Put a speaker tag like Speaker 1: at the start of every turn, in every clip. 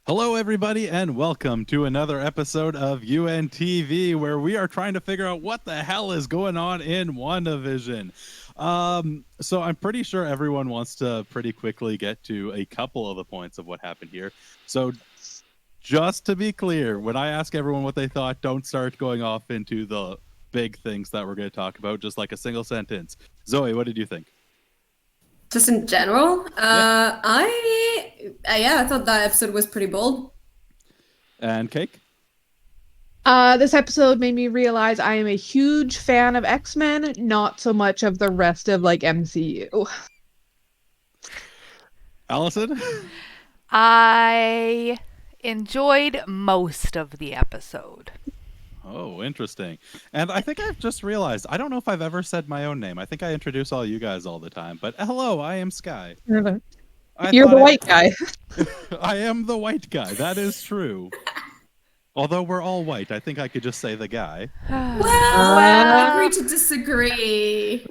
Speaker 1: Hello, everybody, and welcome to another episode of UNTV, where we are trying to figure out what the hell is going on in WandaVision. So I'm pretty sure everyone wants to pretty quickly get to a couple of the points of what happened here. So just to be clear, when I ask everyone what they thought, don't start going off into the big things that we're going to talk about, just like a single sentence. Zoe, what did you think?
Speaker 2: Just in general, I thought that episode was pretty bold.
Speaker 1: And Cake?
Speaker 3: This episode made me realize I am a huge fan of X-Men, not so much of the rest of MCU.
Speaker 1: Allison?
Speaker 4: I enjoyed most of the episode.
Speaker 1: Oh, interesting. And I think I've just realized, I don't know if I've ever said my own name. I think I introduce all you guys all the time. But hello, I am Sky.
Speaker 3: You're the white guy.
Speaker 1: I am the white guy. That is true. Although we're all white, I think I could just say the guy.
Speaker 2: Well, agree to disagree.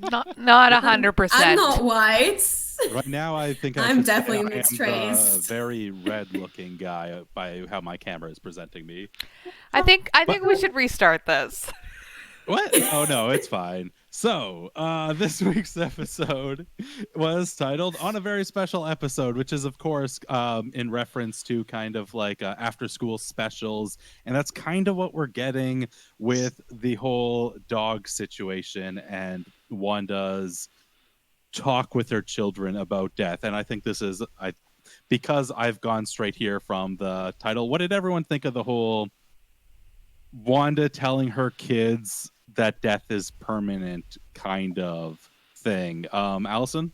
Speaker 4: Not 100%.
Speaker 2: I'm not white.
Speaker 1: Right now, I think
Speaker 2: I'm definitely mixed
Speaker 1: I am
Speaker 2: race.
Speaker 1: the very red-looking guy by how my camera is presenting me.
Speaker 4: I think we should restart this.
Speaker 1: What? Oh no, it's fine. So, this week's episode was titled On a Very Special Episode, which is, of course, in reference to kind of like after-school specials, and that's kind of what we're getting with the whole dog situation and Wanda's talk with her children about death. And I think this is, because I've gone straight here from the title, what did everyone think of the whole Wanda telling her kids that death is permanent kind of thing? Allison?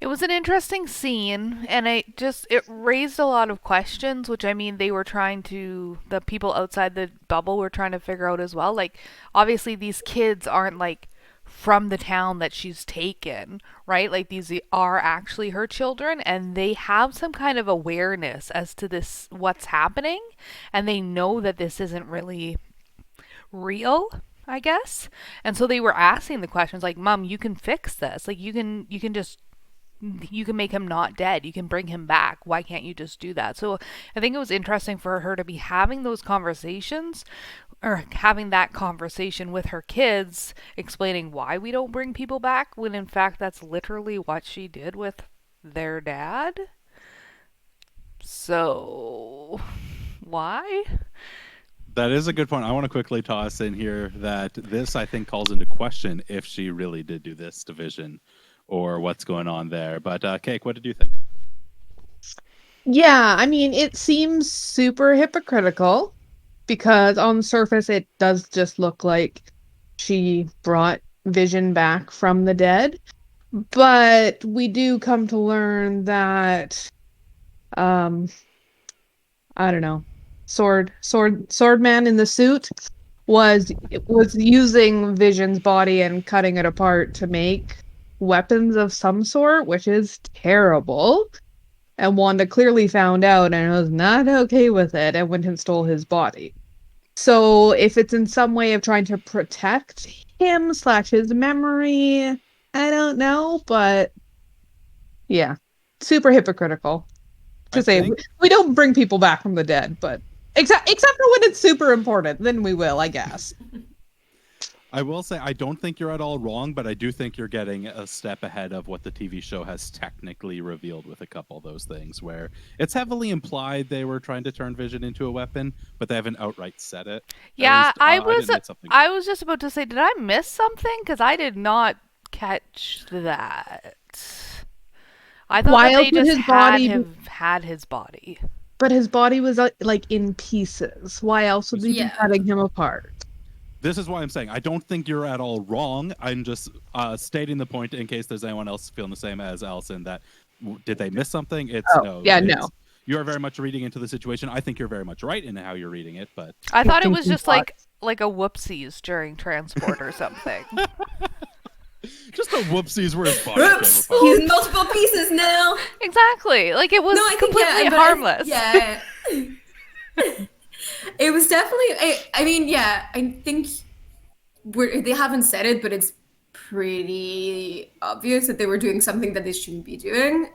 Speaker 4: It was an interesting scene, and it raised a lot of questions, which I mean the people outside the bubble were trying to figure out as well. Like, obviously these kids aren't like from the town that she's taken, right? Like, these are actually her children, and they have some kind of awareness as to this, what's happening, and they know that this isn't really real, I guess. And so they were asking the questions like, Mom, you can fix this. Like, you can make him not dead. You can bring him back. Why can't you just do that? So I think it was interesting for her to be having those conversations, or having that conversation with her kids, explaining why we don't bring people back, when in fact that's literally what she did with their dad. So why?
Speaker 1: That is a good point. I want to quickly toss in here that this, I think, calls into question if she really did do this to Vision or what's going on there. But Cake, what did you think?
Speaker 3: Yeah, I mean, it seems super hypocritical because on the surface it does just look like she brought Vision back from the dead. But we do come to learn that, I don't know, sword man in the suit was using Vision's body and cutting it apart to make weapons of some sort, which is terrible. And Wanda clearly found out and was not okay with it and went and stole his body. So if it's in some way of trying to protect him / his memory, I don't know, but yeah, super hypocritical. We don't bring people back from the dead, but except for when it's super important, then we will, I guess.
Speaker 1: I will say I don't think you're at all wrong, but I do think you're getting a step ahead of what the TV show has technically revealed with a couple of those things, where it's heavily implied they were trying to turn Vision into a weapon, but they haven't outright said it.
Speaker 4: Yeah,
Speaker 1: I
Speaker 4: was just about to say, did I miss something? Because I did not catch that. I thought that they just had his body.
Speaker 3: But his body was like in pieces. Why else would they be cutting him apart?
Speaker 1: This is why I'm saying I don't think you're at all wrong. I'm just stating the point in case there's anyone else feeling the same as Allison, that did they miss something? No. You're very much reading into the situation. I think you're very much right in how you're reading it, but
Speaker 4: I thought it was just like a whoopsies during transport or something.
Speaker 1: Just a whoopsies where his body
Speaker 2: Oops,
Speaker 1: came apart.
Speaker 2: he's multiple pieces now.
Speaker 4: Exactly. Like, it was completely harmless.
Speaker 2: It was definitely. I think they haven't said it, but it's pretty obvious that they were doing something that they shouldn't be doing.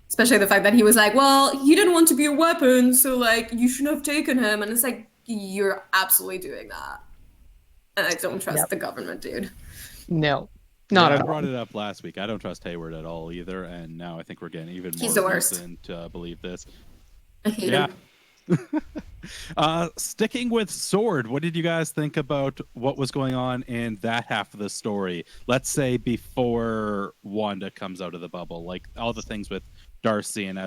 Speaker 2: Especially the fact that he was like, well, he didn't want to be a weapon, so like you shouldn't have taken him. And it's like, you're absolutely doing that. And I don't trust the government, dude.
Speaker 3: No, not
Speaker 1: I
Speaker 3: at all.
Speaker 1: brought it up last week. I don't trust Hayward at all either, and now I think we're getting even
Speaker 2: He's
Speaker 1: more
Speaker 2: the worst.
Speaker 1: reason to believe this.
Speaker 2: I hate him.
Speaker 1: Sticking with Sword, what did you guys think about what was going on in that half of the story? Let's say before Wanda comes out of the bubble, like all the things with Darcy and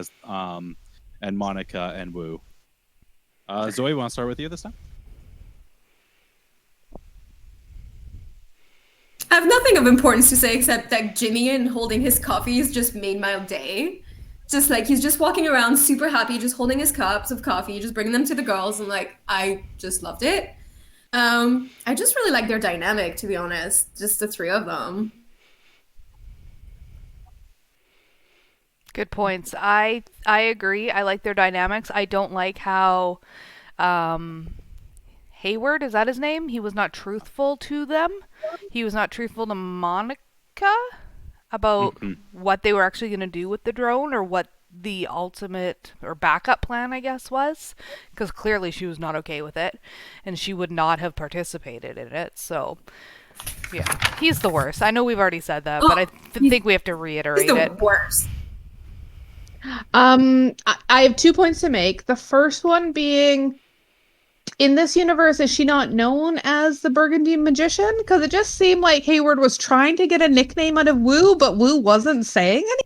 Speaker 1: and Monica and Wu. Zoe, want to start with you this time?
Speaker 2: I have nothing of importance to say except that Jimmy and holding his coffees just made my day. Just like he's just walking around super happy, just holding his cups of coffee, just bringing them to the girls, and like I just loved it. I just really like their dynamic, to be honest. Just the three of them.
Speaker 4: Good points. I agree. I like their dynamics. I don't like how Hayward, is that his name? He was not truthful to them. He was not truthful to Monica about what they were actually going to do with the drone, or what the ultimate or backup plan, I guess, was. Because clearly she was not okay with it, and she would not have participated in it. So, yeah, he's the worst. I know we've already said that, but I think we have to reiterate
Speaker 2: He's the
Speaker 4: it.
Speaker 2: worst.
Speaker 3: I have 2 points to make. The first one being, in this universe, is she not known as the Burgundy Magician? Because it just seemed like Hayward was trying to get a nickname out of Wu, but Wu wasn't saying anything.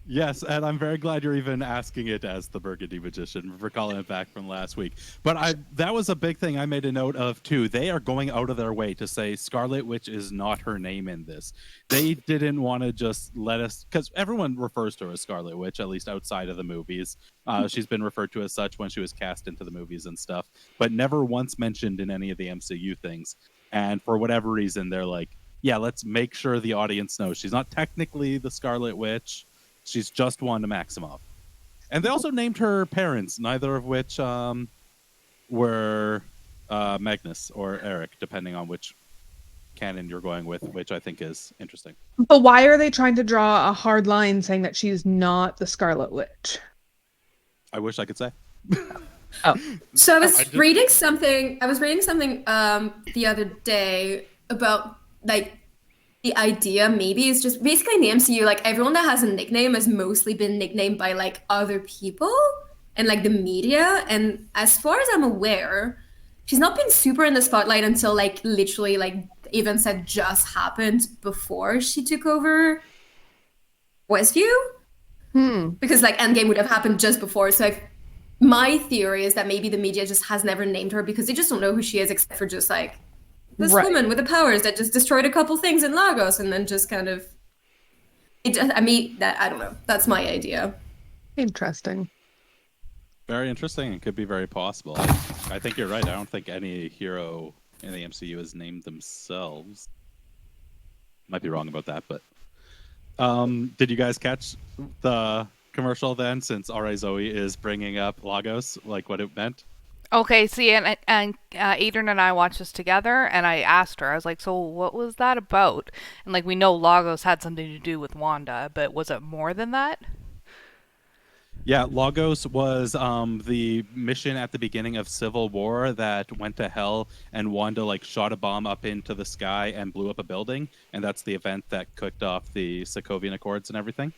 Speaker 1: Yes, and I'm very glad you're even asking it as the Burgundy Magician for calling it back from last week. But that was a big thing I made a note of too. They are going out of their way to say Scarlet Witch is not her name in this. They didn't want to just let us, because everyone refers to her as Scarlet Witch, at least outside of the movies. She's been referred to as such when she was cast into the movies and stuff, but never once mentioned in any of the MCU things. And for whatever reason, they're like, yeah, let's make sure the audience knows she's not technically the Scarlet Witch. She's just Wanda Maximoff. And they also named her parents, neither of which were Magnus or Eric, depending on which canon you're going with, which I think is interesting.
Speaker 3: But why are they trying to draw a hard line saying that she's not the Scarlet Witch?
Speaker 1: I wish I could say.
Speaker 3: Oh.
Speaker 2: So I was reading something the other day about like the idea maybe is just basically in the MCU, like everyone that has a nickname has mostly been nicknamed by like other people and like the media. And as far as I'm aware, she's not been super in the spotlight until like literally like events that just happened before she took over Westview. Because like Endgame would have happened just before. So my theory is that maybe the media just has never named her because they just don't know who she is, except for just like this woman with the powers that just destroyed a couple things in Lagos and then just kind of I don't know. That's my idea.
Speaker 3: Interesting.
Speaker 1: Very interesting. It could be very possible. I think you're right. I don't think any hero in the MCU has named themselves. Might be wrong about that, but did you guys catch the commercial then, since Alright Zoe is bringing up Lagos, like what it meant?
Speaker 4: Okay, see, and Adrian and I watched this together, and I asked her, I was like, so what was that about? And like, we know Lagos had something to do with Wanda, but was it more than that?
Speaker 1: Yeah, Lagos was the mission at the beginning of Civil War that went to hell, and Wanda like shot a bomb up into the sky and blew up a building, and that's the event that cooked off the Sokovian Accords and everything.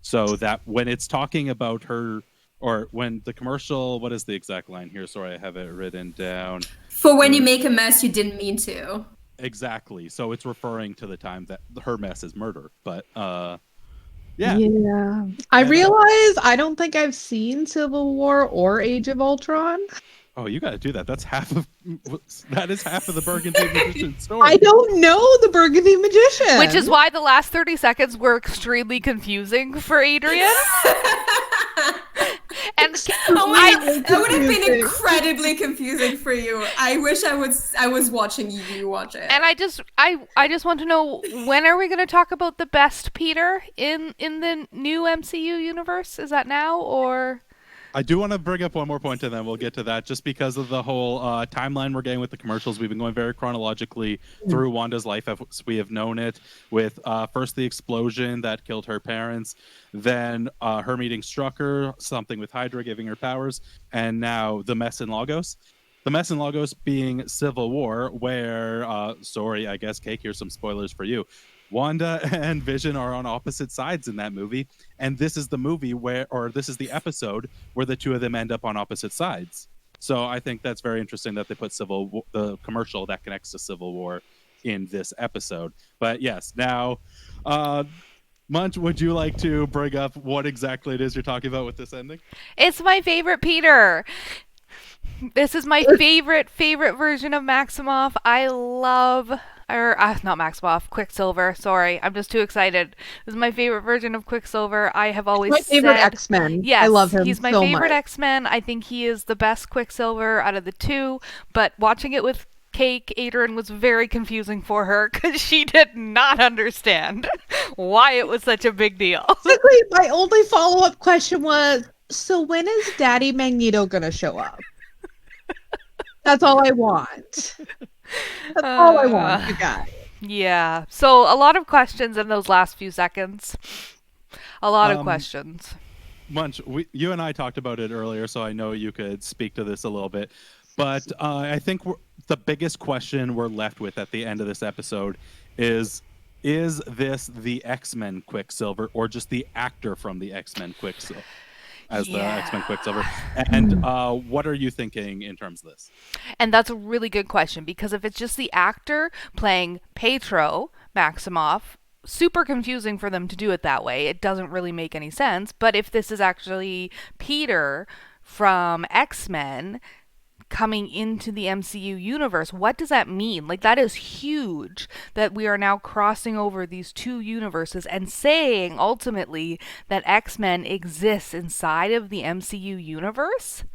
Speaker 1: So that when it's talking about her, or when the commercial, what is the exact line here? Sorry, I have it written down.
Speaker 2: For when you make a mess you didn't mean to.
Speaker 1: Exactly. So it's referring to the time that her mess is murder. But yeah.
Speaker 3: Yeah. I realize I don't think I've seen Civil War or Age of Ultron.
Speaker 1: Oh, you got to do that. That is half of the Burgundy Magician story.
Speaker 3: I don't know the Burgundy Magician.
Speaker 4: Which is why the last 30 seconds were extremely confusing for Adrian. And
Speaker 2: that would have been incredibly confusing for you. I wish I was watching you watch it.
Speaker 4: And I just want to know, when are we going to talk about the best Peter in the new MCU universe? Is that now, or?
Speaker 1: I do want to bring up one more point, and then we'll get to that. Just because of the whole timeline we're getting with the commercials, we've been going very chronologically through Wanda's life as we have known it. With first the explosion that killed her parents, then her meeting Strucker, something with Hydra giving her powers, and now the mess in Lagos. The mess in Lagos being Civil War, where sorry, I guess Cake. Here's some spoilers for you. Wanda and Vision are on opposite sides in that movie, and this is the movie this is the episode where the two of them end up on opposite sides. So I think that's very interesting that they put the commercial that connects to Civil War in this episode. But yes, now, Munch, would you like to bring up what exactly it is you're talking about with this ending?
Speaker 4: It's my favorite Peter. This is my favorite version of Maximoff. I love, not Maximoff, Quicksilver. Sorry, I'm just too excited. This is my favorite version of Quicksilver. I have always
Speaker 3: my favorite
Speaker 4: said,
Speaker 3: X-Men.
Speaker 4: Yes,
Speaker 3: I love him.
Speaker 4: He's my
Speaker 3: so
Speaker 4: favorite
Speaker 3: much.
Speaker 4: X-Men. I think he is the best Quicksilver out of the two. But watching it with Cake, Adrian, was very confusing for her because she did not understand why it was such a big deal.
Speaker 3: Basically, my only follow-up question was, so when is Daddy Magneto gonna show up? That's all I want. That's all I want, you guys.
Speaker 4: Yeah. So a lot of questions in those last few seconds. A lot of questions.
Speaker 1: Munch, you and I talked about it earlier, so I know you could speak to this a little bit. But I think the biggest question we're left with at the end of this episode is this the X-Men Quicksilver or just the actor from the X-Men Quicksilver? The X-Men Quicksilver. And what are you thinking in terms of this?
Speaker 4: And that's a really good question, because if it's just the actor playing Pietro Maximoff, super confusing for them to do it that way. It doesn't really make any sense. But if this is actually Peter from X-Men coming into the MCU universe, what does that mean? Like, that is huge that we are now crossing over these two universes and saying ultimately that X-Men exists inside of the MCU universe.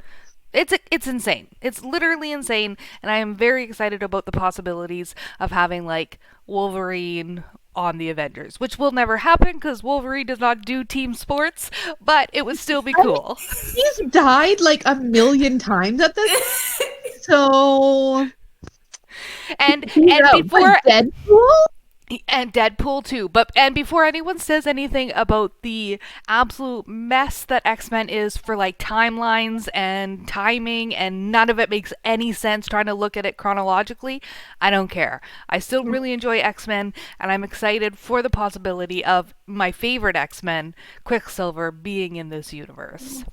Speaker 4: It's insane. It's literally insane, and I am very excited about the possibilities of having like Wolverine on the Avengers, which will never happen because Wolverine does not do team sports, but it would still be cool.
Speaker 3: He's died like 1,000,000 times at this. So
Speaker 4: and before
Speaker 3: Deadpool?
Speaker 4: And Deadpool too. And before anyone says anything about the absolute mess that X-Men is for like timelines and timing, and none of it makes any sense trying to look at it chronologically, I don't care. I still really enjoy X-Men, and I'm excited for the possibility of my favorite X-Men, Quicksilver, being in this universe.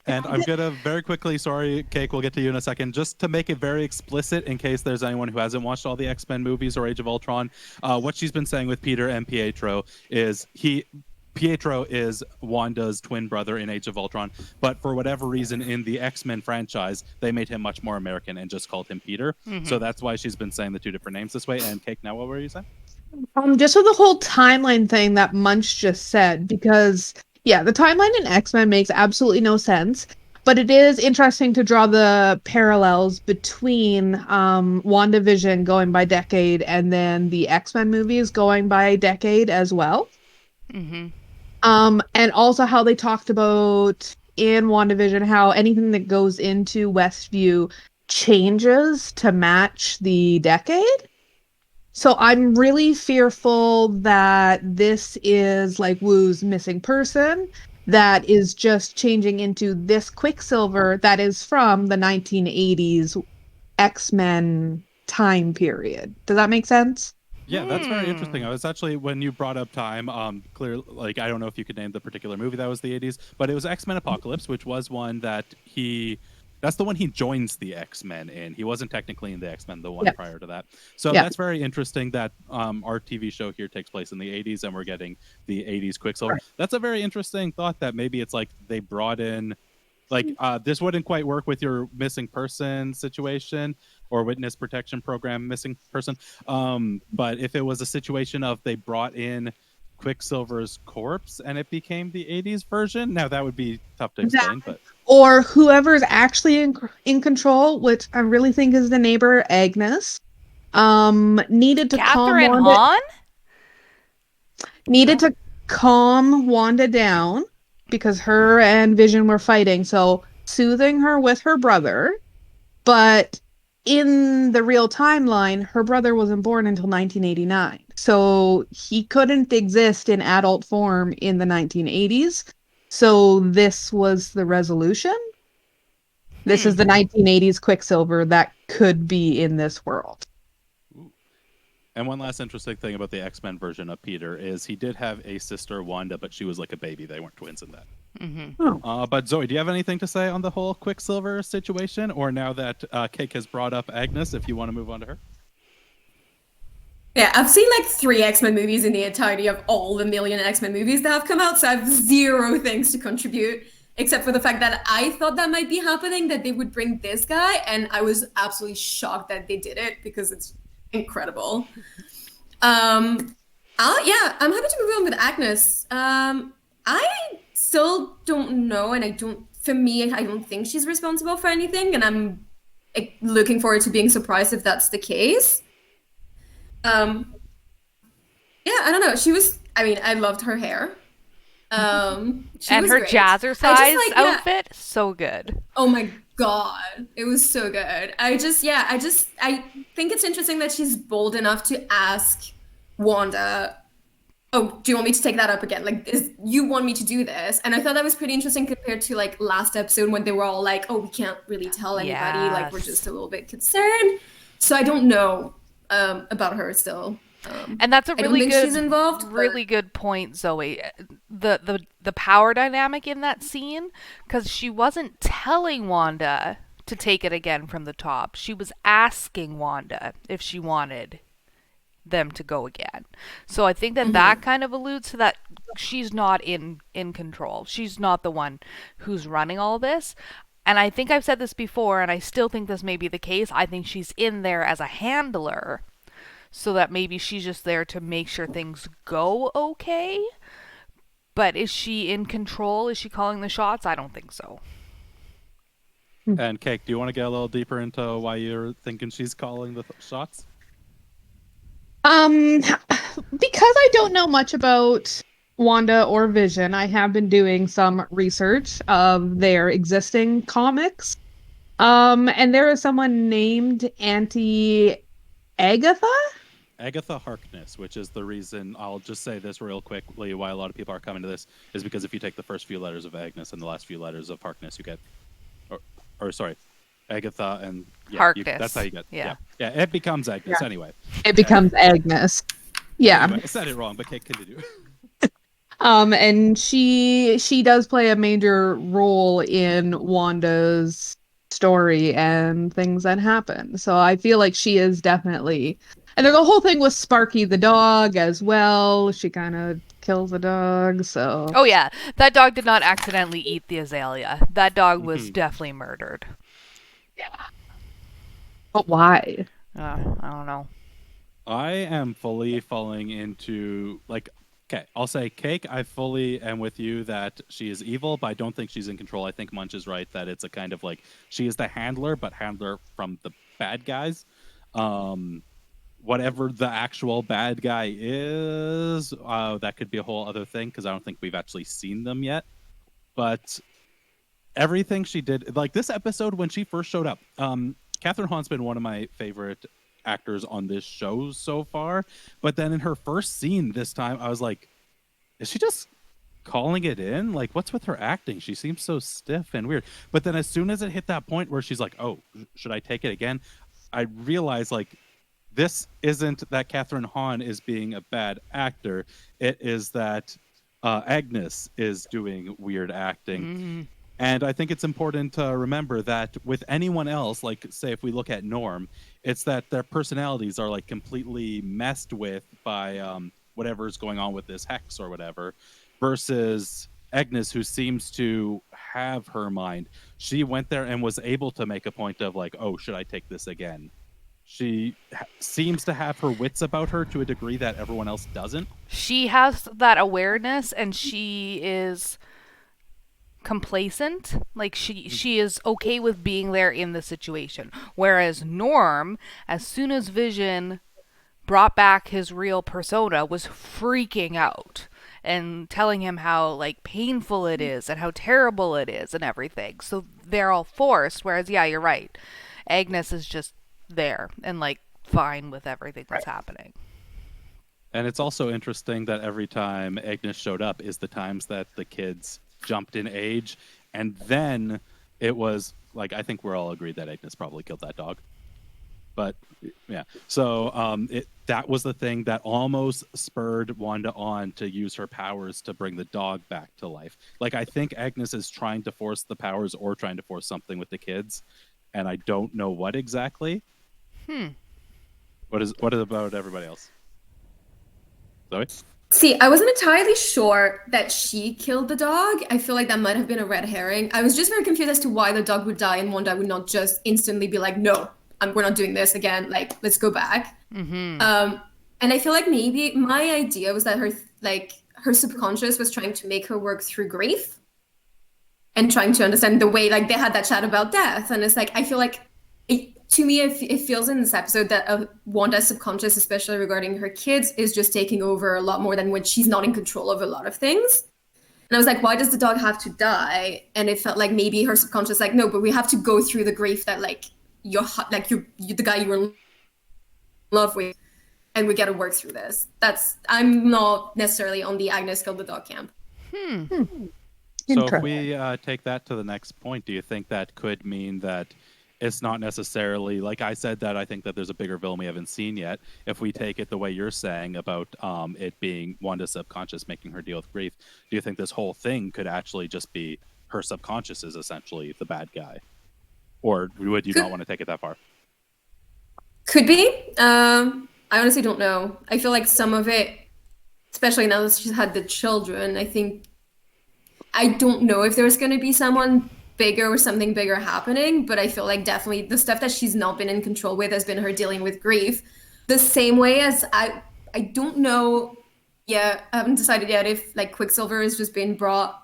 Speaker 1: And I'm going to very quickly, sorry, Cake, we'll get to you in a second, just to make it very explicit in case there's anyone who hasn't watched all the X-Men movies or Age of Ultron. What she's been saying with Peter and Pietro is Pietro is Wanda's twin brother in Age of Ultron, but for whatever reason in the X-Men franchise, they made him much more American and just called him Peter. Mm-hmm. So that's why she's been saying the two different names this way. And Cake, now what were you saying?
Speaker 3: Just with the whole timeline thing that Munch just said, because yeah, the timeline in X-Men makes absolutely no sense, but it is interesting to draw the parallels between WandaVision going by decade and then the X-Men movies going by decade as well.
Speaker 4: Mm-hmm.
Speaker 3: And also how they talked about in WandaVision how anything that goes into Westview changes to match the decade. So I'm really fearful that this is like Wu's missing person that is just changing into this Quicksilver that is from the 1980s X-Men time period. Does that make sense?
Speaker 1: Yeah, that's very interesting. I was actually, when you brought up time, clear, like, I don't know if you could name the particular movie that was the 80s, but it was X-Men Apocalypse, which was one that that's the one he joins the X-Men in. He wasn't technically in the X-Men, the one prior to that. So that's very interesting that our TV show here takes place in the 80s and we're getting the 80s Quicksilver. Right. That's a very interesting thought that maybe it's like they brought in, like, this wouldn't quite work with your missing person situation or witness protection program missing person. But if it was a situation of they brought in Quicksilver's corpse and it became the 80s version, now that would be tough to explain. But
Speaker 3: or whoever's actually in control, which I really think is the neighbor Agnes, needed to
Speaker 4: Catherine Hahn?
Speaker 3: to calm Wanda down because her and Vision were fighting. So soothing her with her brother, but in the real timeline, her brother wasn't born until 1989. So he couldn't exist in adult form in the 1980s. So this was the resolution. This is the 1980s Quicksilver that could be in this world.
Speaker 1: And one last interesting thing about the X-Men version of Peter is he did have a sister, Wanda, but she was like a baby. They weren't twins in that. But Zoe, do you have anything to say on the whole Quicksilver situation? Or now that Cake has brought up Agnes, if you want to move on to her?
Speaker 2: Yeah, I've seen like 3 X-Men movies in the entirety of all the million X-Men movies that have come out, so I have 0 things to contribute, except for the fact that I thought that might be happening, that they would bring this guy, and I was absolutely shocked that they did it because it's incredible. Yeah, I'm happy to move on with Agnes. I still don't know, and for me, I don't think she's responsible for anything, and I'm looking forward to being surprised if that's the case. Yeah, I don't know. I loved her hair. She
Speaker 4: And
Speaker 2: was
Speaker 4: her
Speaker 2: great.
Speaker 4: jazzercise outfit, so good.
Speaker 2: Oh my god, it was so good. I think it's interesting that she's bold enough to ask Wanda, "Oh, do you want me to take that up again? Like, you want me to do this?" And I thought that was pretty interesting compared to like last episode when they were all like, "Oh, we can't really tell anybody. Like, we're just a little bit concerned." So I don't know about her still.
Speaker 4: And that's a really good,
Speaker 2: she's involved,
Speaker 4: really good point, Zoe. The power dynamic in that scene, because she wasn't telling Wanda to take it again from the top. She was asking Wanda if she wanted them to go again. So I think that that kind of alludes to that she's not in control. She's not the one who's running all this. And I think I've said this before, and I still think this may be the case. I think she's in there as a handler, so that maybe she's just there to make sure things go okay. But is she in control? Is she calling the shots? I don't think so.
Speaker 1: And Cake, do you want to get a little deeper into why you're thinking she's calling the shots?
Speaker 3: Because I don't know much about Wanda or Vision, I have been doing some research of their existing comics. And there is someone named Auntie Agatha?
Speaker 1: Agatha Harkness, which is the reason, I'll just say this real quickly, why a lot of people are coming to this, is because if you take the first few letters of Agnes and the last few letters of Harkness, you get, or sorry, Agatha and
Speaker 4: Harkness.
Speaker 1: That's how you get,
Speaker 4: yeah,
Speaker 1: it becomes Agnes anyway.
Speaker 3: It becomes Agnes. Yeah.
Speaker 1: Anyway, I said it wrong, but Kate, continue.
Speaker 3: And she does play a major role in Wanda's story and things that happen. So I feel like she is definitely. And there's a whole thing with Sparky the dog as well. She kind of kills a dog, so.
Speaker 4: Oh yeah, that dog did not accidentally eat the azalea. That dog was definitely murdered.
Speaker 3: Yeah. But why?
Speaker 4: I don't know.
Speaker 1: I am fully falling into, like, okay, I'll say Cake, I fully am with you that she is evil, but I don't think she's in control. I think Munch is right that it's a kind of like, she is the handler, but handler from the bad guys. Whatever the actual bad guy is, that could be a whole other thing, because I don't think we've actually seen them yet. But everything she did, like this episode when she first showed up, Catherine Hahn's been one of my favorite actors on this show so far. But then in her first scene this time, I was like, is she just calling it in? Like, what's with her acting? She seems so stiff and weird. But then as soon as it hit that point where she's like, oh, should I take it again? I realized, like, this isn't that Catherine Hahn is being a bad actor. It is that Agnes is doing weird acting. And I think it's important to remember that with anyone else, like, say, if we look at Norm, it's that their personalities are, like, completely messed with by whatever's going on with this hex or whatever, versus Agnes, who seems to have her mind. She went there and was able to make a point of, like, oh, should I take this again? She seems to have her wits about her to a degree that everyone else doesn't.
Speaker 4: She has that awareness, and she is complacent. Like, she is okay with being there in the situation. Whereas Norm, as soon as Vision brought back his real persona, was freaking out. and telling him how like painful it is and how terrible it is and everything. So they're all forced. Whereas, yeah, you're right. Agnes is just there and like fine with everything that's happening.
Speaker 1: And it's also interesting that every time Agnes showed up is the times that the kids jumped in age. And then it was like, I think we're all agreed that Agnes probably killed that dog. But yeah, so that was the thing that almost spurred Wanda on to use her powers to bring the dog back to life. Like, I think Agnes is trying to force the powers or trying to force something with the kids. And I don't know what exactly. What is about everybody else? Zoe?
Speaker 2: See, I wasn't entirely sure that she killed the dog. I feel like that might have been a red herring. I was just very confused as to why the dog would die and Wanda would not just instantly be like, no, we're not doing this again. Like, let's go back. And I feel like maybe my idea was that her subconscious was trying to make her work through grief and trying to understand the way, like, they had that chat about death. And it's like, I feel like to me, it feels in this episode that Wanda's subconscious, especially regarding her kids, is just taking over a lot more than when she's not in control of a lot of things. And I was like, why does the dog have to die? And it felt like maybe her subconscious, like, no, but we have to go through the grief that, like, you're the guy you were in love with, and we got to work through this. I'm not necessarily on the Agnes killed the dog camp.
Speaker 1: So if we take that to the next point, do you think that could mean that it's not necessarily, like I said, that I think that there's a bigger villain we haven't seen yet? If we take it the way you're saying about it being Wanda's subconscious making her deal with grief, do you think this whole thing could actually just be her subconscious is essentially the bad guy? Or would you not want to take it that far?
Speaker 2: Could be. I honestly don't know. I feel like some of it, especially now that she's had the children, I don't know if there's going to be someone bigger or something bigger happening, but I feel like definitely the stuff that she's not been in control with has been her dealing with grief. The same way as I don't know, I haven't decided yet if like Quicksilver has just been brought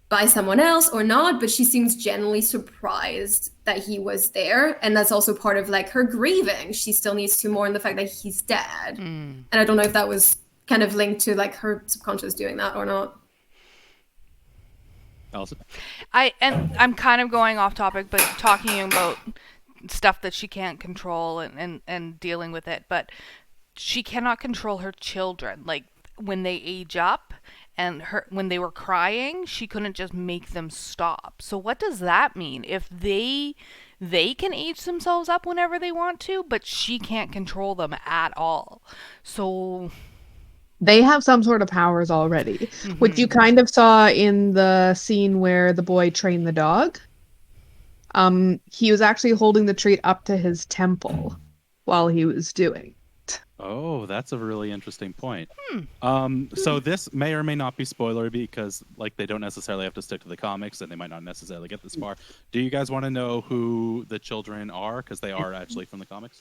Speaker 2: by someone else or not, but she seems genuinely surprised that he was there, and that's also part of like her grieving. She still needs to mourn the fact that he's dead, and I don't know if that was kind of linked to like her subconscious doing that or not.
Speaker 1: Allison?
Speaker 4: I'm kind of going off topic, but talking about stuff that she can't control and dealing with it, but she cannot control her children. Like when they age up and when they were crying, she couldn't just make them stop. So what does that mean? If they can age themselves up whenever they want to, but she can't control them at all. So
Speaker 3: they have some sort of powers already, which you kind of saw in the scene where the boy trained the dog. He was actually holding the treat up to his temple while he was doing it.
Speaker 1: Oh, that's a really interesting point. So this may or may not be spoilery because like they don't necessarily have to stick to the comics and they might not necessarily get this far. Do you guys want to know who the children are? Because they are actually from the comics.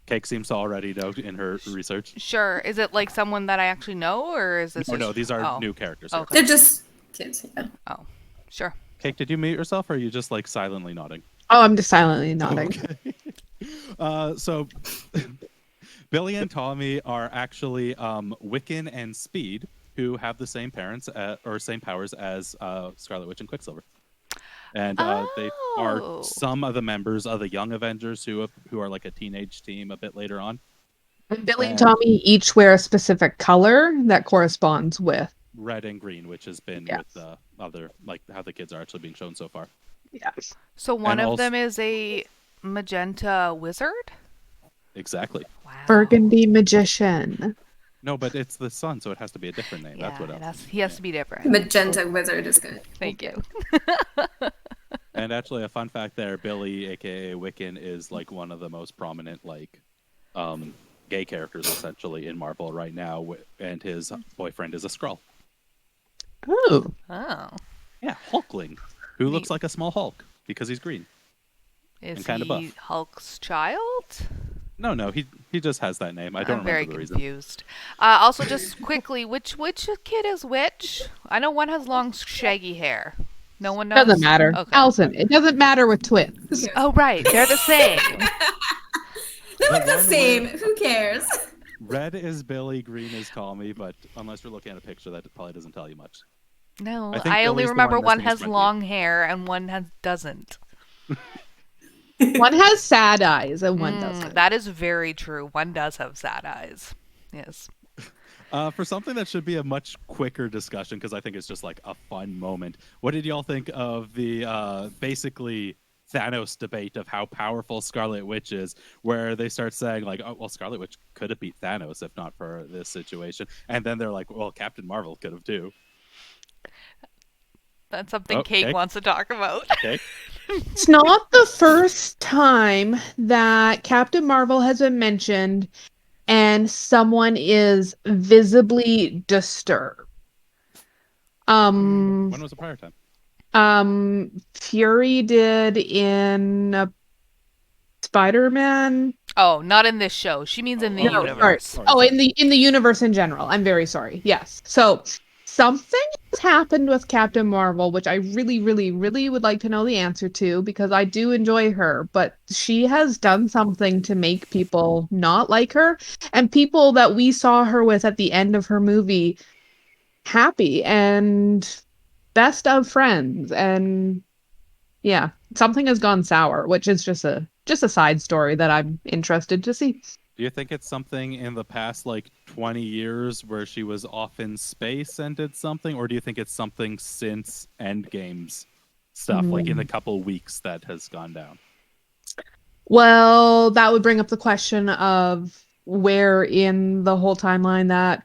Speaker 1: Cake seems to already know in her research.
Speaker 4: Sure. Is it like someone that I actually know, or is this?
Speaker 1: No, these are new characters.
Speaker 4: Okay.
Speaker 2: They're just kids. Yeah.
Speaker 4: Oh, sure.
Speaker 1: Cake, did you mute yourself, or are you just like silently nodding?
Speaker 3: Oh, I'm just silently nodding.
Speaker 1: Okay. So Billy and Tommy are actually Wiccan and Speed, who have the same parents or same powers as Scarlet Witch and Quicksilver. And they are some of the members of the Young Avengers who are like a teenage team a bit later on.
Speaker 3: And Billy and Tommy each wear a specific color that corresponds with
Speaker 1: red and green, which has been with the other, like how the kids are actually being shown so far.
Speaker 3: Yes.
Speaker 4: So one of them is a magenta wizard?
Speaker 1: Exactly.
Speaker 4: Wow.
Speaker 3: Burgundy magician.
Speaker 1: No, but it's the sun, so it has to be a different name.
Speaker 4: Yeah,
Speaker 1: That's what else.
Speaker 4: he has to be different.
Speaker 2: Magenta wizard is good.
Speaker 4: Thank you.
Speaker 1: And actually, a fun fact there: Billy, aka Wiccan, is like one of the most prominent like gay characters essentially in Marvel right now, and his boyfriend is a Skrull.
Speaker 3: Oh.
Speaker 4: Oh.
Speaker 1: Yeah, Hulkling, who looks like a small Hulk because he's green.
Speaker 4: Is
Speaker 1: and kind of buff.
Speaker 4: Hulk's child?
Speaker 1: No, he just has that name. I don't remember the reason.
Speaker 4: I'm very confused. Also, just quickly, which kid is which? I know one has long, shaggy hair. No one knows.
Speaker 3: Doesn't matter.
Speaker 4: Okay.
Speaker 3: Allison, it doesn't matter with twins.
Speaker 4: Oh, right. They're the same.
Speaker 2: They look the same. Who cares?
Speaker 1: Red is Billy, green is Tommy, but unless you're looking at a picture, that probably doesn't tell you much.
Speaker 4: No,
Speaker 1: I think
Speaker 4: I only
Speaker 1: Billy's the
Speaker 4: remember
Speaker 1: one
Speaker 4: one
Speaker 1: missing his
Speaker 4: has
Speaker 1: front
Speaker 4: long hair and one doesn't.
Speaker 3: One has sad eyes and one doesn't.
Speaker 4: That is very true. One does have sad eyes. Yes.
Speaker 1: For something that should be a much quicker discussion, because I think it's just like a fun moment. What did y'all think of the basically Thanos debate of how powerful Scarlet Witch is, where they start saying like, oh, well, Scarlet Witch could have beat Thanos if not for this situation. And then they're like, well, Captain Marvel could have too.
Speaker 4: That's something
Speaker 1: Oh,
Speaker 4: Kate
Speaker 1: Cake?
Speaker 4: wants to talk about.
Speaker 1: Okay.
Speaker 3: It's not the first time that Captain Marvel has been mentioned and someone is visibly disturbed.
Speaker 1: When was the prior time?
Speaker 3: Fury did in Spider-Man.
Speaker 4: Oh, not in this show. She means in the
Speaker 1: No,
Speaker 4: universe.
Speaker 1: sorry.
Speaker 3: Oh, in the universe in general. I'm very sorry. Yes. So something has happened with Captain Marvel, which I really, really, really would like to know the answer to because I do enjoy her, but she has done something to make people not like her, and people that we saw her with at the end of her movie happy and best of friends. And yeah, something has gone sour, which is just a side story that I'm interested to see.
Speaker 1: Do you think it's something in the past like 20 years where she was off in space and did something, or do you think it's something since Endgame's stuff, like in the couple weeks that has gone down?
Speaker 3: Well, that would bring up the question of where in the whole timeline that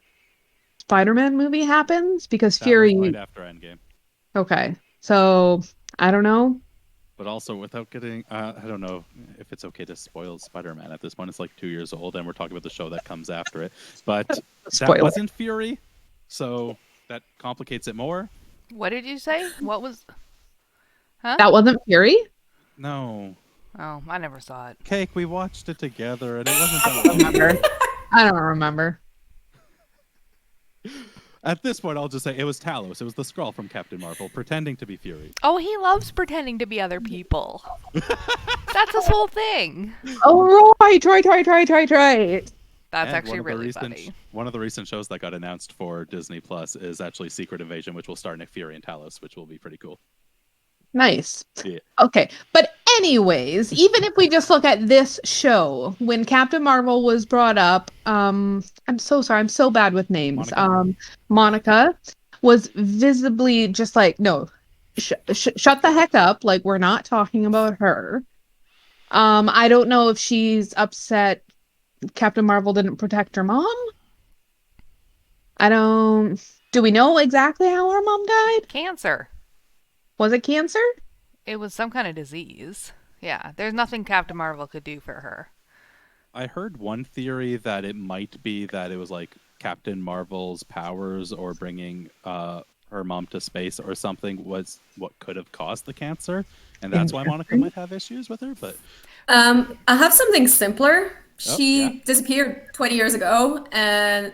Speaker 3: Spider-Man movie happens, because
Speaker 1: That was
Speaker 3: Fury.
Speaker 1: right after Endgame.
Speaker 3: Okay, so I don't know.
Speaker 1: But also, without getting, I don't know if it's okay to spoil Spider-Man at this point. It's like 2 years old, and we're talking about the show that comes after it. But that
Speaker 3: Spoiler.
Speaker 1: wasn't Fury, so that complicates it more.
Speaker 4: What did you say? What was? Huh?
Speaker 3: That wasn't Fury?
Speaker 1: No.
Speaker 4: Oh, I never saw it.
Speaker 1: Cake, we watched it together, and it wasn't
Speaker 3: I
Speaker 1: that
Speaker 3: don't remember. I don't remember.
Speaker 1: At this point, I'll just say it was Talos. It was the Skrull from Captain Marvel pretending to be Fury.
Speaker 4: Oh, he loves pretending to be other people. That's his whole thing.
Speaker 3: Oh, right.
Speaker 4: That's
Speaker 1: And
Speaker 4: actually really funny.
Speaker 1: one of the recent shows that got announced for Disney Plus is actually Secret Invasion, which will star Nick Fury and Talos, which will be pretty cool.
Speaker 3: Nice.
Speaker 1: Yeah.
Speaker 3: Okay. But anyways, even if we just look at this show, when Captain Marvel was brought up, I'm so sorry. I'm so bad with names. Monica was visibly just like, no, shut the heck up. Like, we're not talking about her. I don't know if she's upset Captain Marvel didn't protect her mom. Do we know exactly how her mom died?
Speaker 4: Cancer.
Speaker 3: Was it cancer?
Speaker 4: It was some kind of disease. Yeah, there's nothing Captain Marvel could do for her.
Speaker 1: I heard one theory that it might be that it was like Captain Marvel's powers or bringing her mom to space or something was what could have caused the cancer, and that's why Monica might have issues with her. But
Speaker 2: I have something simpler. She
Speaker 1: yeah.
Speaker 2: disappeared 20 years ago and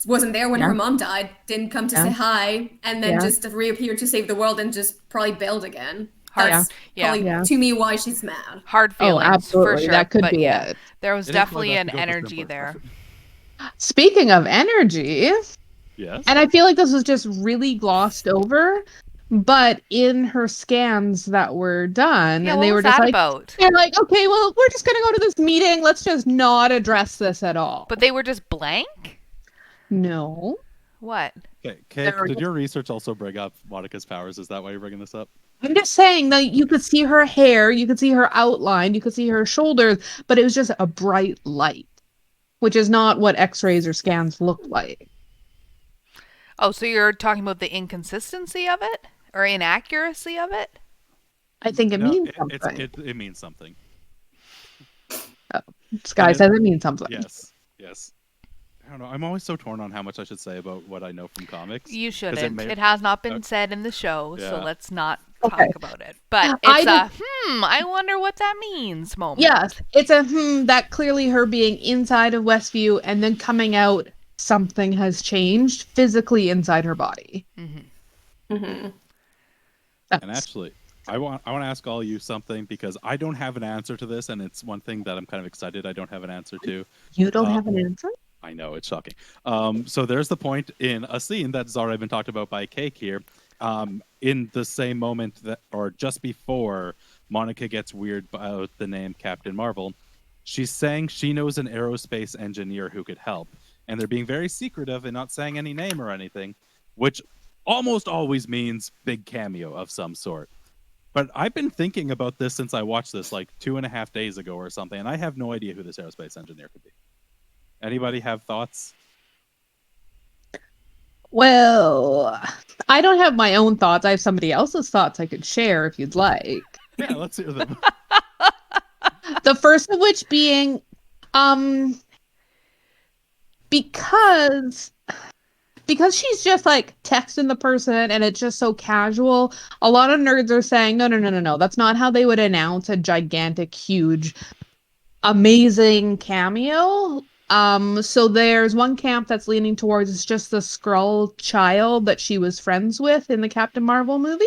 Speaker 2: wasn't there when her mom died, didn't come to say hi, and then just reappeared to save the world and just probably bailed again. That's probably to me why she's mad.
Speaker 4: Hard feelings,
Speaker 3: absolutely.
Speaker 4: for sure.
Speaker 3: That could
Speaker 4: but
Speaker 3: be
Speaker 4: yeah,
Speaker 3: it.
Speaker 4: there was definitely an energy there.
Speaker 3: Speaking of energy,
Speaker 1: yes,
Speaker 3: and I feel like this was just really glossed over, but in her scans that were done,
Speaker 4: Yeah,
Speaker 3: and
Speaker 4: what
Speaker 3: they
Speaker 4: was
Speaker 3: were just
Speaker 4: that
Speaker 3: like,
Speaker 4: about?
Speaker 3: they're like, okay, well, we're just gonna go to this meeting. Let's just not address this at all.
Speaker 4: But they were just blank?
Speaker 3: No.
Speaker 4: What?
Speaker 1: okay. Cake, did your research also bring up Monica's powers? Is that why you're bringing this up?
Speaker 3: I'm just saying that you could see her hair, you could see her outline, you could see her shoulders, but it was just a bright light, which is not what X-rays or scans look like.
Speaker 4: Oh, so you're talking about the inconsistency of it? Or inaccuracy of it?
Speaker 3: I think it means something.
Speaker 1: It means something.
Speaker 3: Sky says it means something.
Speaker 1: Yes. I don't know. I'm always so torn on how much I should say about what I know from comics.
Speaker 4: You shouldn't. It has not been said in the show, so let's not talk about it. But it's I wonder what that means moment.
Speaker 3: Yes, it's a that clearly her being inside of Westview and then coming out, something has changed physically inside her body.
Speaker 4: Mm-hmm.
Speaker 2: Mm-hmm.
Speaker 1: And actually, I want to ask all you something because I don't have an answer to this, and it's one thing that I'm kind of excited I don't have an answer to.
Speaker 3: You don't have an answer?
Speaker 1: I know, it's shocking. So there's the point in a scene that's already been talked about by Cake here. In the same moment that, or just before Monica gets weird about the name Captain Marvel, she's saying she knows an aerospace engineer who could help. And they're being very secretive and not saying any name or anything, which almost always means big cameo of some sort. But I've been thinking about this since I watched this like 2.5 days ago or something, and I have no idea who this aerospace engineer could be. Anybody have thoughts?
Speaker 3: Well, I don't have my own thoughts. I have somebody else's thoughts I could share if you'd like.
Speaker 1: Yeah, let's hear them.
Speaker 3: The first of which being, because she's just like texting the person and it's just so casual. A lot of nerds are saying, no. That's not how they would announce a gigantic, huge, amazing cameo. So there's one camp that's leaning towards it's just the Skrull child that she was friends with in the Captain Marvel movie,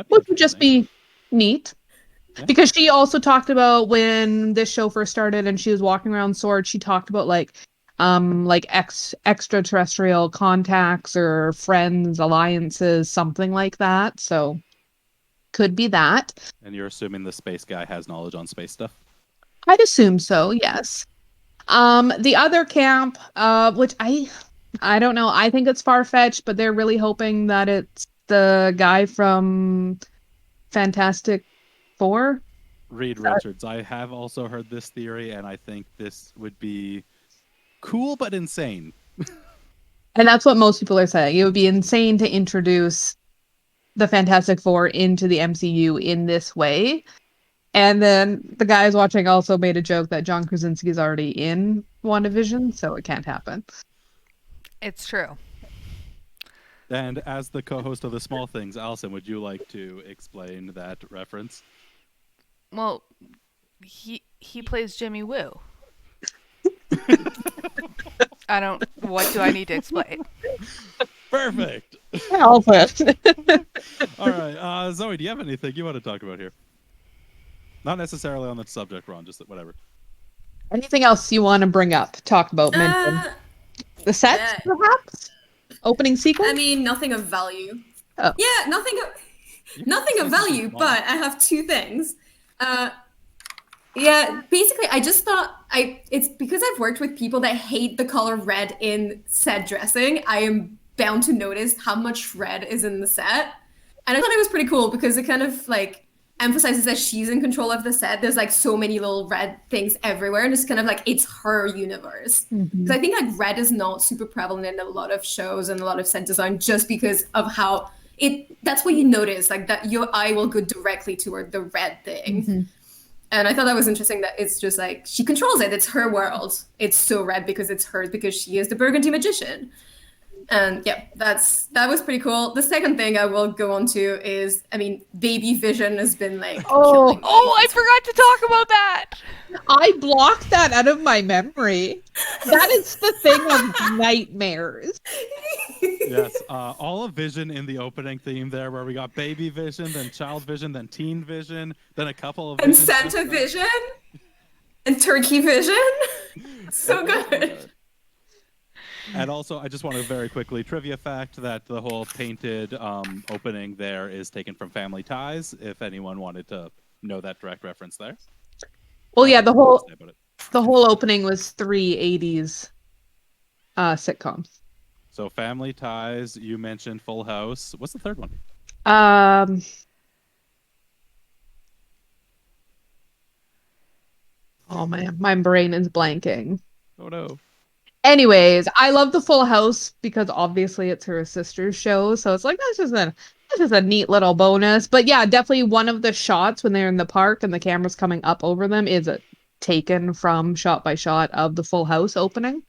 Speaker 3: which would just be neat. Yeah. Because she also talked about when this show first started and she was walking around Sword, she talked about like extraterrestrial contacts or friends, alliances, something like that. So could be that.
Speaker 1: And you're assuming the space guy has knowledge on space stuff?
Speaker 3: I'd assume so, yes. The other camp, which I don't know, I think it's far-fetched, but they're really hoping that it's the guy from Fantastic Four.
Speaker 1: Reed Richards. I have also heard this theory, and I think this would be cool but insane.
Speaker 3: And that's what most people are saying. It would be insane to introduce the Fantastic Four into the MCU in this way. And then the guys watching also made a joke that John Krasinski's already in WandaVision, so it can't happen.
Speaker 4: It's true.
Speaker 1: And as the co-host of The Small Things, Allison, would you like to explain that reference?
Speaker 4: Well, he plays Jimmy Woo. What do I need to explain?
Speaker 1: Perfect.
Speaker 3: Help it.
Speaker 1: All right. Zoe, do you have anything you want to talk about here? Not necessarily on the subject, Ron, just whatever.
Speaker 3: Anything else you want to bring up, talk about, mention? The sets, perhaps? Opening sequence?
Speaker 2: I mean, nothing of value.
Speaker 3: Oh.
Speaker 2: Yeah, nothing of value, but I have two things. Yeah, basically, I just thought it's because I've worked with people that hate the color red in set dressing. I am bound to notice how much red is in the set. And I thought it was pretty cool because it kind of like emphasizes that she's in control of the set. There's like so many little red things everywhere, and it's kind of like it's her universe. Because I think like red is not super prevalent in a lot of shows and a lot of set design just because of how that's what you notice, like that your eye will go directly toward the red thing. And I thought that was interesting that it's just like she controls it. It's her world. It's so red because it's hers because she is the Burgundy magician. And yeah, that was pretty cool. The second thing I will go on to is, I mean, Baby Vision has been like killing me.
Speaker 4: I forgot to talk about that.
Speaker 3: I blocked that out of my memory. That is the thing of nightmares.
Speaker 1: Yes, all of Vision in the opening theme there, where we got Baby Vision, then Child Vision, then Teen Vision, then a couple of
Speaker 2: and Santa Vision and Turkey Vision. So good.
Speaker 1: And also, I just want to very quickly trivia fact that the whole painted opening there is taken from Family Ties. If anyone wanted to know that direct reference there.
Speaker 3: Well, yeah, the whole opening was 3 80s sitcoms.
Speaker 1: So Family Ties, you mentioned Full House. What's the third one?
Speaker 3: Oh man, my brain is blanking.
Speaker 1: Oh no.
Speaker 3: Anyways, I love the Full House because obviously it's her sister's show, so it's like that's just a neat little bonus. But yeah, definitely one of the shots when they're in the park and the camera's coming up over them is taken from shot by shot of the Full House opening,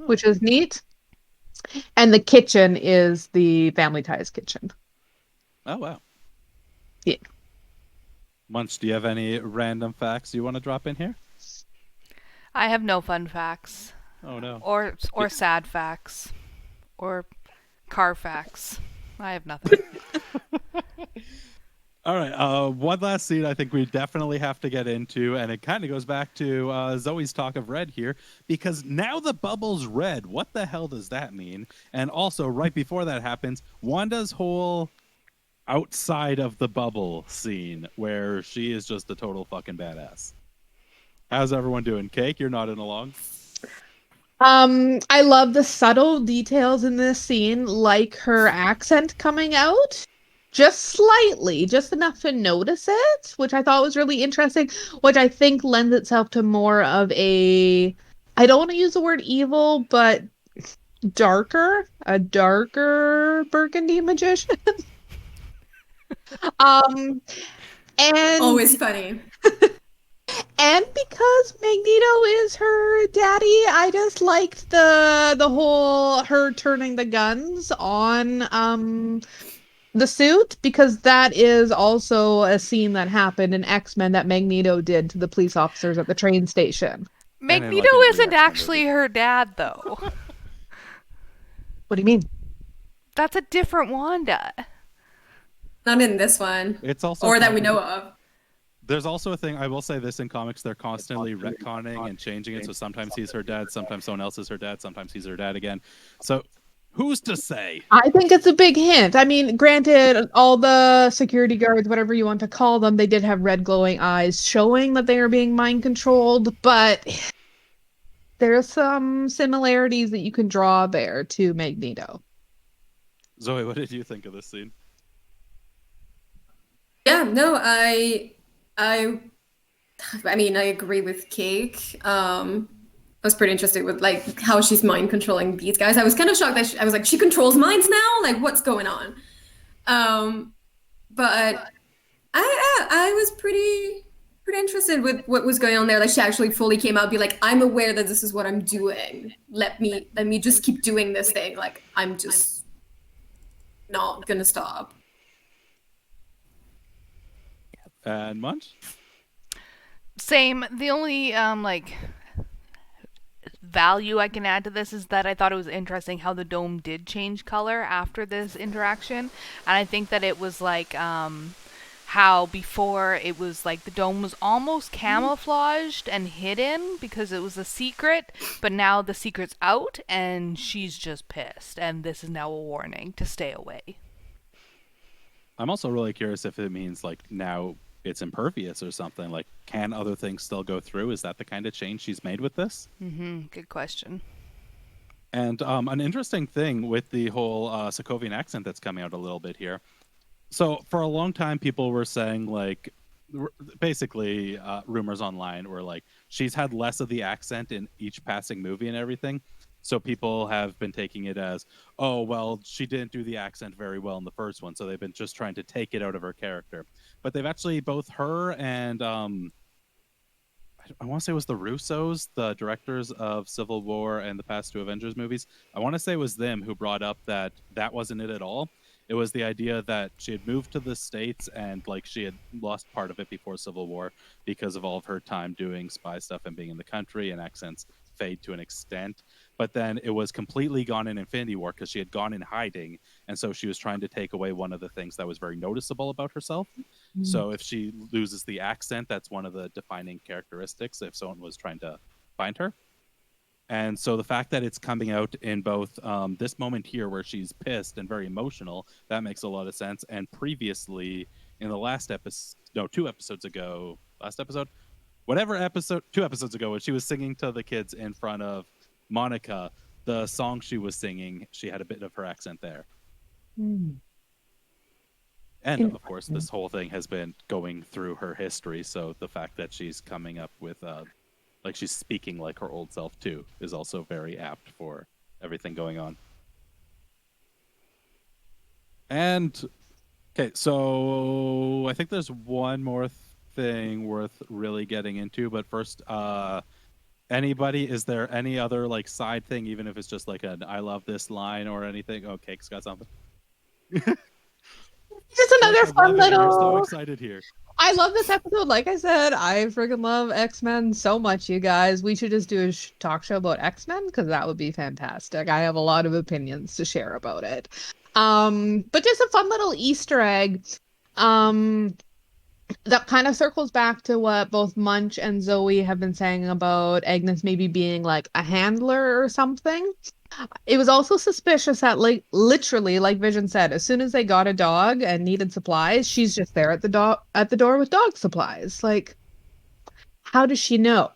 Speaker 3: which is neat. And the kitchen is the Family Ties kitchen.
Speaker 1: Oh wow.
Speaker 3: Yeah.
Speaker 1: Munch, do you have any random facts you want to drop in here?
Speaker 4: I have no fun facts.
Speaker 1: Oh no.
Speaker 4: Or sad facts. Or car facts. I have nothing.
Speaker 1: All right. One last scene I think we definitely have to get into, and it kind of goes back to Zoe's talk of red here, because now the bubble's red. What the hell does that mean? And also, right before that happens, Wanda's whole outside of the bubble scene where she is just a total fucking badass. How's everyone doing? Cake, you're nodding along.
Speaker 3: I love the subtle details in this scene, like her accent coming out just slightly, just enough to notice it, which I thought was really interesting, which I think lends itself to more of I don't want to use the word evil, but a darker Burgundy magician. Um, and
Speaker 2: Always funny.
Speaker 3: And because Magneto is her daddy, I just liked the whole her turning the guns on the suit, because that is also a scene that happened in X-Men that Magneto did to the police officers at the train station.
Speaker 4: Magneto isn't actually her dad, though.
Speaker 3: What do you mean?
Speaker 4: That's a different Wanda.
Speaker 2: Not in this one.
Speaker 1: It's also
Speaker 2: or that we know of.
Speaker 1: There's also a thing, I will say this, in comics, they're constantly retconning and changing it. So sometimes he's her dad, sometimes someone else is her dad, sometimes he's her dad again. So who's to say?
Speaker 3: I think it's a big hint. I mean, granted, all the security guards, whatever you want to call them, they did have red glowing eyes showing that they are being mind controlled, but there are some similarities that you can draw there to Magneto.
Speaker 1: Zoe, what did you think of this scene?
Speaker 2: Yeah, no, I mean, I agree with Cake. I was pretty interested with like how she's mind controlling these guys. I was kind of shocked that I was like, she controls minds now? Like, what's going on? But I was pretty interested with what was going on there. Like, she actually fully came out, be like, I'm aware that this is what I'm doing. Let me just keep doing this thing. Like, I'm just not gonna stop.
Speaker 1: And Munch?
Speaker 4: Same. The only value I can add to this is that I thought it was interesting how the dome did change color after this interaction, and I think that it was like how before it was like the dome was almost camouflaged and hidden because it was a secret, but now the secret's out and she's just pissed, and this is now a warning to stay away.
Speaker 1: I'm also really curious if it means like now it's impervious or something. Like, can other things still go through? Is that the kind of change she's made with this?
Speaker 4: Good question.
Speaker 1: And an interesting thing with the whole Sokovian accent that's coming out a little bit here. So for a long time, people were saying like, basically rumors online were like, she's had less of the accent in each passing movie and everything. So people have been taking it as, oh, well, she didn't do the accent very well in the first one. So they've been just trying to take it out of her character. But they've actually, both her and I want to say it was the Russos, the directors of Civil War and the past two Avengers movies. I want to say it was them who brought up that wasn't it at all. It was the idea that she had moved to the States and like she had lost part of it before Civil War because of all of her time doing spy stuff and being in the country, and accents fade to an extent. But then it was completely gone in Infinity War because she had gone in hiding, and so she was trying to take away one of the things that was very noticeable about herself. So if she loses the accent, that's one of the defining characteristics if someone was trying to find her. And so the fact that it's coming out in both this moment here where she's pissed and very emotional, that makes a lot of sense. And previously in the last episode, no, 2 episodes ago, last episode, whatever episode, 2 episodes ago, when she was singing to the kids in front of Monica, the song she was singing, she had a bit of her accent there. And of course, this whole thing has been going through her history. So the fact that she's coming up with like she's speaking like her old self too is also very apt for everything going on. And okay, so I think there's one more thing worth really getting into, but first, anybody, is there any other like side thing, even if it's just like an I love this line or anything? Oh, Cake's got something.
Speaker 3: Just another fun little.
Speaker 1: You're so excited here.
Speaker 3: I love this episode. Like I said, I freaking love X-Men so much, you guys. We should just do a talk show about X-Men because that would be fantastic. I have a lot of opinions to share about it. But just a fun little Easter egg. Um, that kind of circles back to what both Munch and Zoe have been saying about Agnes maybe being like a handler or something. It was also suspicious that, like, literally, like Vision said, as soon as they got a dog and needed supplies, she's just there at the door with dog supplies. Like, how does she know?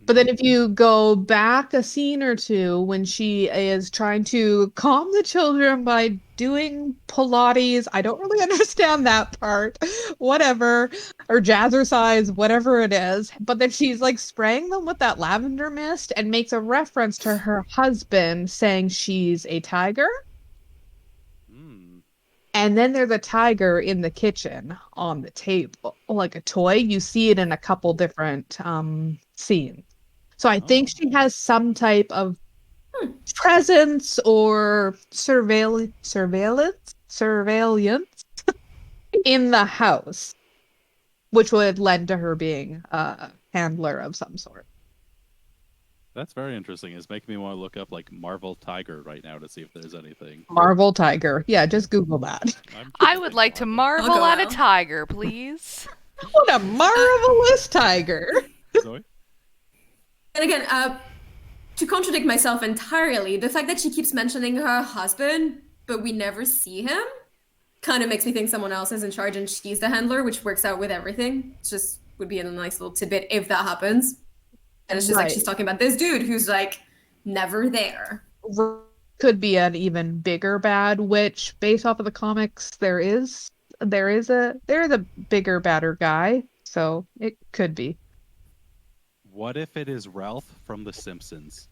Speaker 3: But then if you go back a scene or two when she is trying to calm the children by doing Pilates, I don't really understand that part. Whatever. Or jazzercise, whatever it is. But then she's like spraying them with that lavender mist and makes a reference to her husband saying she's a tiger.
Speaker 1: Mm.
Speaker 3: And then there's a tiger in the kitchen on the table, like a toy. You see it in a couple different scenes. So I think she has some type of presence or surveillance in the house, which would lend to her being a handler of some sort.
Speaker 1: That's very interesting. It's making me want to look up like Marvel Tiger right now to see if there's anything.
Speaker 3: Marvel tiger. Yeah, just Google that.
Speaker 4: I would like to marvel
Speaker 2: go
Speaker 4: at a
Speaker 2: out.
Speaker 4: tiger, please.
Speaker 3: What a marvelous tiger.
Speaker 1: Zoe?
Speaker 2: And again, to contradict myself entirely, the fact that she keeps mentioning her husband, but we never see him, kind of makes me think someone else is in charge and she's the handler, which works out with everything. It just would be a nice little tidbit if that happens. And it's just like
Speaker 3: Right.
Speaker 2: she's talking about this dude who's like never there.
Speaker 3: Could be an even bigger bad, which based off of the comics, there is a bigger, badder guy, so it could be.
Speaker 1: What if it is Ralph from The Simpsons?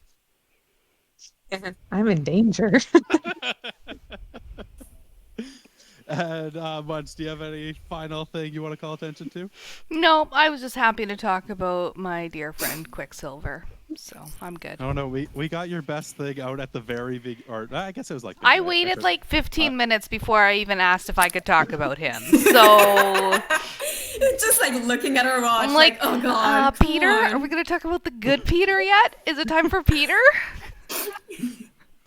Speaker 3: I'm in danger.
Speaker 1: And Munch, do you have any final thing you want to call attention to?
Speaker 4: No, I was just happy to talk about my dear friend Quicksilver. So I'm good.
Speaker 1: Oh no, we got your best thing out at the very big, or I guess it was like.
Speaker 4: I waited like 15 minutes before I even asked if I could talk about him. So
Speaker 2: Just like looking at her watch,
Speaker 4: I'm like,
Speaker 2: oh god, come
Speaker 4: Peter,
Speaker 2: on.
Speaker 4: are we going to talk about the good Peter yet? Is it time for Peter?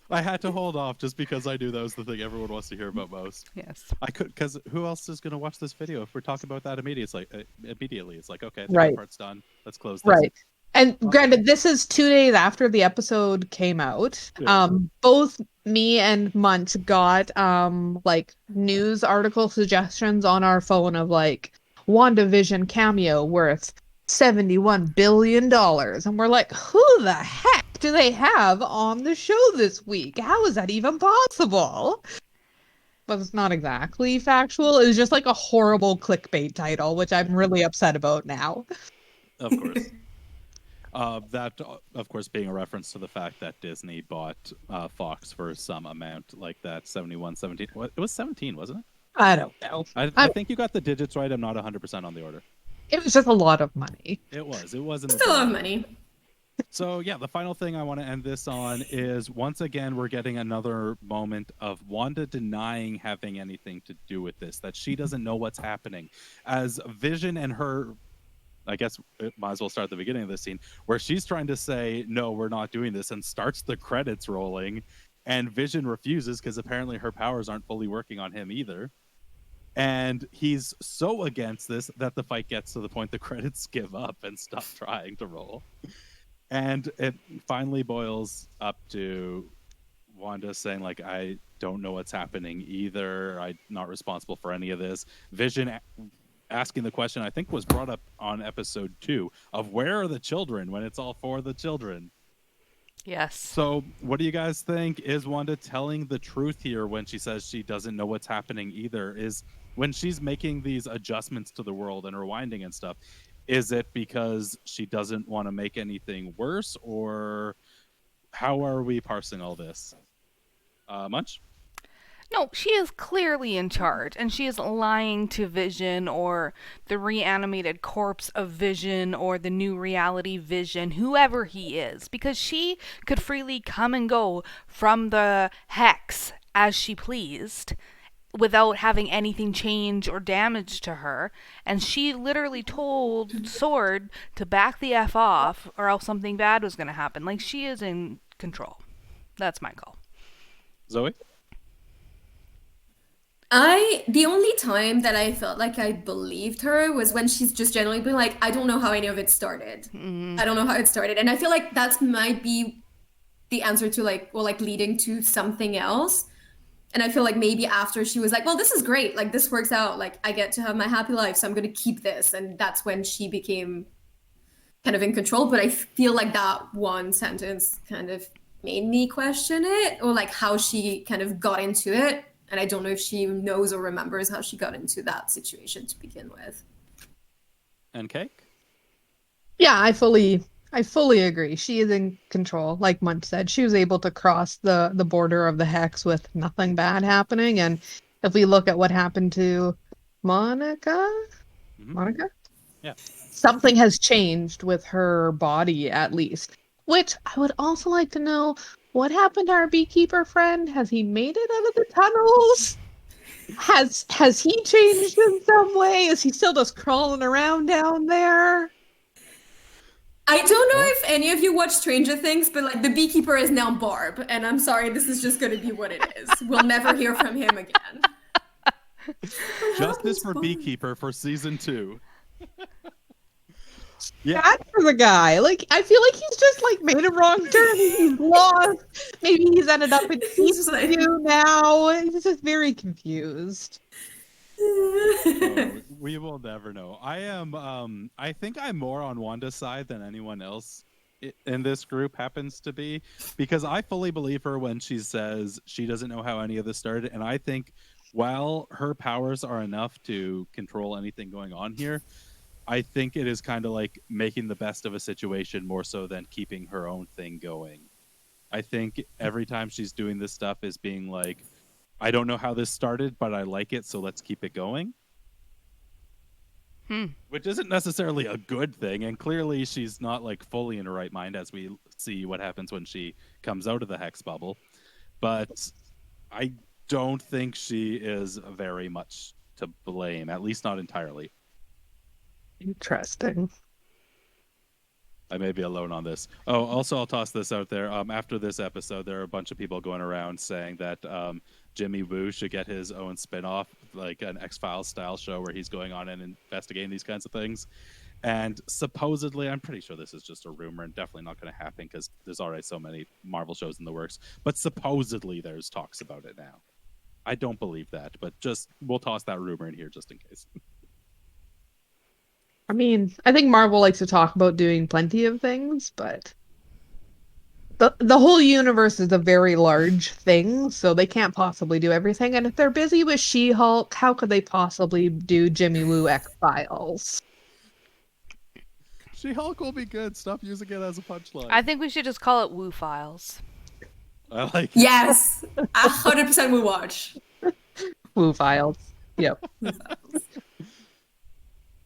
Speaker 1: I had to hold off just because I knew that was the thing everyone wants to hear about most.
Speaker 4: Yes.
Speaker 1: I could, because who else is going to watch this video if we're talking about that immediately? It's like okay, the
Speaker 3: Right.
Speaker 1: good part's done. Let's close this.
Speaker 3: Right. And granted, this is 2 days after the episode came out.
Speaker 1: Yeah.
Speaker 3: Both me and Munch got like news article suggestions on our phone of like WandaVision cameo worth $71 billion. And we're like, who the heck do they have on the show this week? How is that even possible? But it's not exactly factual. It was just like a horrible clickbait title, which I'm really upset about now.
Speaker 1: Of course. That, of course, being a reference to the fact that Disney bought Fox for some amount like that, 71, 17. What? It was 17, wasn't it?
Speaker 3: I don't know.
Speaker 1: I think you got the digits right. I'm not 100% on the order.
Speaker 3: It was just a lot of money.
Speaker 1: It was. It wasn't.
Speaker 2: Still a lot of money.
Speaker 1: So yeah, the final thing I want to end this on is once again we're getting another moment of Wanda denying having anything to do with this, that she doesn't know what's happening. As Vision and her, I guess it might as well start at the beginning of this scene where she's trying to say, no, we're not doing this, and starts the credits rolling, and Vision refuses because apparently her powers aren't fully working on him either. And he's so against this that the fight gets to the point the credits give up and stop trying to roll. And it finally boils up to Wanda saying, like, I don't know what's happening either. I'm not responsible for any of this. Vision asking the question, I think was brought up on episode 2 of where are the children when it's all for the children.
Speaker 4: Yes.
Speaker 1: So what do you guys think? Is Wanda telling the truth here when she says she doesn't know what's happening either? Is when she's making these adjustments to the world and rewinding and stuff, is it because she doesn't want to make anything worse, or how are we parsing all this? Munch?
Speaker 4: No, she is clearly in charge, and she is lying to Vision or the reanimated corpse of Vision or the new reality Vision, whoever he is, because she could freely come and go from the hex as she pleased without having anything change or damage to her, and she literally told Sword to back the F off or else something bad was going to happen. Like, she is in control. That's my call.
Speaker 1: Zoe?
Speaker 2: The only time that I felt like I believed her was when she's just generally been like, I don't know how any of it started. I don't know how it started. And I feel like that might be the answer to like, well, like leading to something else. And I feel like maybe after she was like, well, this is great. Like this works out. Like I get to have my happy life. So I'm going to keep this. And that's when she became kind of in control. But I feel like that one sentence kind of made me question it, or like how she kind of got into it. And I don't know if she knows or remembers how she got into that situation to begin with.
Speaker 1: And Cake?
Speaker 3: Yeah, I fully agree. She is in control. Like Munch said, she was able to cross the border of the hex with nothing bad happening. And if we look at what happened to Monica, Monica?
Speaker 1: Yeah.
Speaker 3: Something has changed with her body, at least. Which I would also like to know, what happened to our beekeeper friend? Has he made it out of the tunnels? Has he changed in some way? Is he still just crawling around down there?
Speaker 2: I don't know if any of you watch Stranger Things, but like the beekeeper is now Barb, and I'm sorry, this is just going to be what it is. We'll never hear from him again.
Speaker 1: Justice for Beekeeper for season 2. Yeah.
Speaker 3: Bad for the guy. Like, I feel like he's just like made a wrong turn. He's lost. Maybe he's ended up in
Speaker 2: He's like-
Speaker 3: you now. He's just very confused.
Speaker 1: Oh, we will never know. I think I'm more on Wanda's side than anyone else in this group happens to be, because I fully believe her when she says she doesn't know how any of this started. And I think while her powers are enough to control anything going on here, I think it is kind of like making the best of a situation more so than keeping her own thing going. I think every time she's doing this stuff is being like, I don't know how this started, but I like it, so let's keep it going. Which isn't necessarily a good thing, and clearly she's not like fully in her right mind, as we see what happens when she comes out of the hex bubble. But I don't think she is very much to blame, at least not entirely.
Speaker 3: Interesting.
Speaker 1: I may be alone on this. Oh, also, I'll toss this out there. After this episode, there are a bunch of people going around saying that Jimmy Woo should get his own spin-off, like an X-Files style show where he's going on and investigating these kinds of things. And supposedly, I'm pretty sure this is just a rumor and definitely not going to happen because there's already so many Marvel shows in the works. But supposedly, there's talks about it now. I don't believe that, but just we'll toss that rumor in here just in case.
Speaker 3: I mean, I think Marvel likes to talk about doing plenty of things, but the whole universe is a very large thing, so they can't possibly do everything. And if they're busy with She-Hulk, how could they possibly do Jimmy Woo X-Files?
Speaker 1: She-Hulk will be good. Stop using it as a punchline.
Speaker 4: I think we should just call it Woo Files.
Speaker 1: I like it.
Speaker 2: Yes, 100% we watch.
Speaker 3: Woo Files. Yep.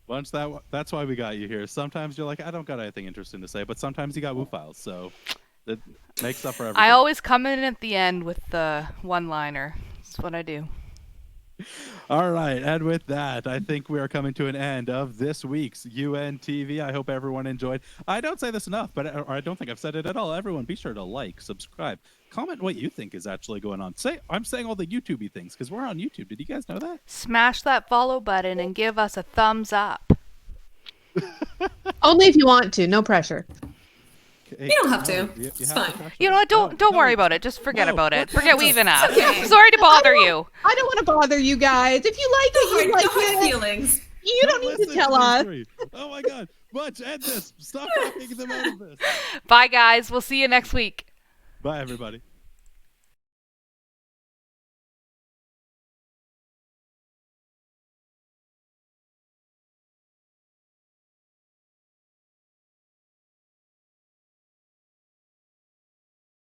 Speaker 1: Bunch, that's why we got you here. Sometimes you're like, I don't got anything interesting to say, but sometimes you got Woo Files, so it makes up for everything.
Speaker 4: I always come in at the end with the one-liner. That's what I do.
Speaker 1: All right, and with that, I think we are coming to an end of this week's UNTV. I hope everyone enjoyed. I don't say this enough, or I don't think I've said it at all. Everyone, be sure to like, subscribe, comment what you think is actually going on. I'm saying all the YouTube-y things because we're on YouTube. Did you guys know that?
Speaker 4: Smash that follow button and give us a thumbs up.
Speaker 3: Only if you want to. No pressure.
Speaker 1: Hey,
Speaker 2: You don't have to.
Speaker 1: You
Speaker 2: It's
Speaker 1: have to
Speaker 2: fine.
Speaker 1: pressure.
Speaker 4: You know what? Don't
Speaker 1: No,
Speaker 4: worry about it. Just forget
Speaker 1: no,
Speaker 4: about it.
Speaker 1: what
Speaker 4: Forget we
Speaker 1: the-
Speaker 4: even asked.
Speaker 2: okay.
Speaker 4: Sorry to bother you.
Speaker 3: I don't want to bother you guys. If you like it, you
Speaker 2: No
Speaker 3: like
Speaker 2: hard
Speaker 3: it.
Speaker 2: feelings.
Speaker 3: You don't need to
Speaker 1: listen
Speaker 3: tell
Speaker 1: these
Speaker 3: us.
Speaker 1: three. Oh my god. Bunch, end this. Stop talking them out of this.
Speaker 4: Bye, guys. We'll see you next week.
Speaker 1: Bye, everybody.